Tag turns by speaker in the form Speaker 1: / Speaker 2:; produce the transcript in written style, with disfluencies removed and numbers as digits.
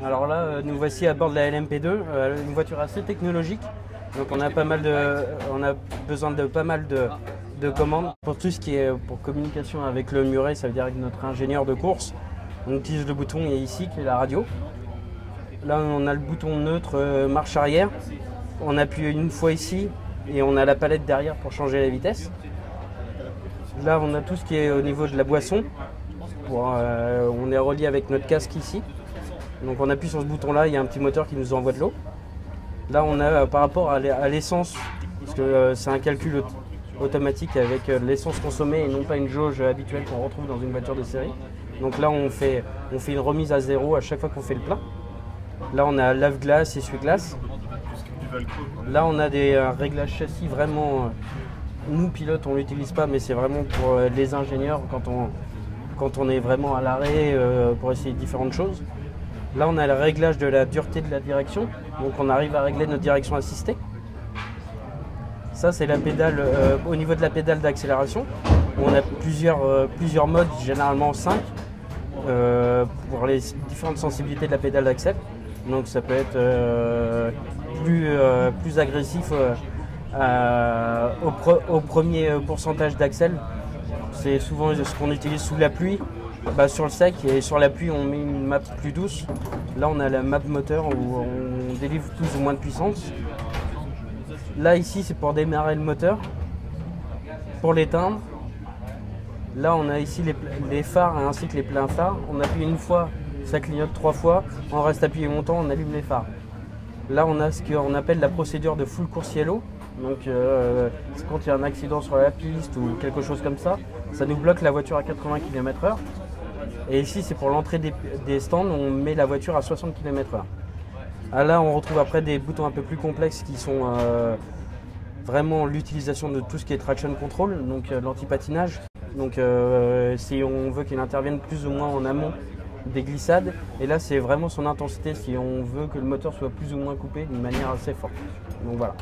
Speaker 1: Alors là, nous voici à bord de la LMP2, une voiture assez technologique. Donc on a besoin de pas mal de commandes. Pour tout ce qui est pour communication avec le muret, ça veut dire avec notre ingénieur de course, on utilise le bouton ici qui est la radio. Là on a le bouton neutre marche arrière. On appuie une fois ici et on a la palette derrière pour changer la vitesse. Là on a tout ce qui est au niveau de la boisson. On est relié avec notre casque ici. Donc on appuie sur ce bouton là, il y a un petit moteur qui nous envoie de l'eau. Là on a par rapport à l'essence, parce que c'est un calcul automatique avec l'essence consommée et non pas une jauge habituelle qu'on retrouve dans une voiture de série. Donc là on fait une remise à zéro à chaque fois qu'on fait le plein. Là on a lave-glace, essuie-glace. Là on a des réglages châssis vraiment, nous pilotes on l'utilise pas mais c'est vraiment pour les ingénieurs quand on est vraiment à l'arrêt pour essayer différentes choses. Là, on a le réglage de la dureté de la direction, donc on arrive à régler notre direction assistée. Ça, c'est la pédale, au niveau de la pédale d'accélération. On a plusieurs modes, généralement 5, pour les différentes sensibilités de la pédale d'accel. Donc ça peut être plus agressif au premier pourcentage d'accel. C'est souvent ce qu'on utilise sous la pluie. Sur le sec et sur la pluie on met une map plus douce. Là on a la map moteur où on délivre plus ou moins de puissance. Là ici c'est pour démarrer le moteur. Pour l'éteindre, là on a ici les phares ainsi que les pleins phares. On appuie une fois, ça clignote 3 fois. On reste appuyé longtemps, on allume les phares. Là on a ce qu'on appelle la procédure de full course yellow. Donc c'est quand il y a un accident sur la piste ou quelque chose comme ça, ça nous bloque la voiture à 80 km/h. Et ici c'est pour l'entrée des stands, on met la voiture à 60 km/h. Là on retrouve après des boutons un peu plus complexes qui sont vraiment l'utilisation de tout ce qui est traction control, donc l'anti-patinage. Donc si on veut qu'il intervienne plus ou moins en amont des glissades, et là c'est vraiment son intensité si on veut que le moteur soit plus ou moins coupé d'une manière assez forte. Donc voilà.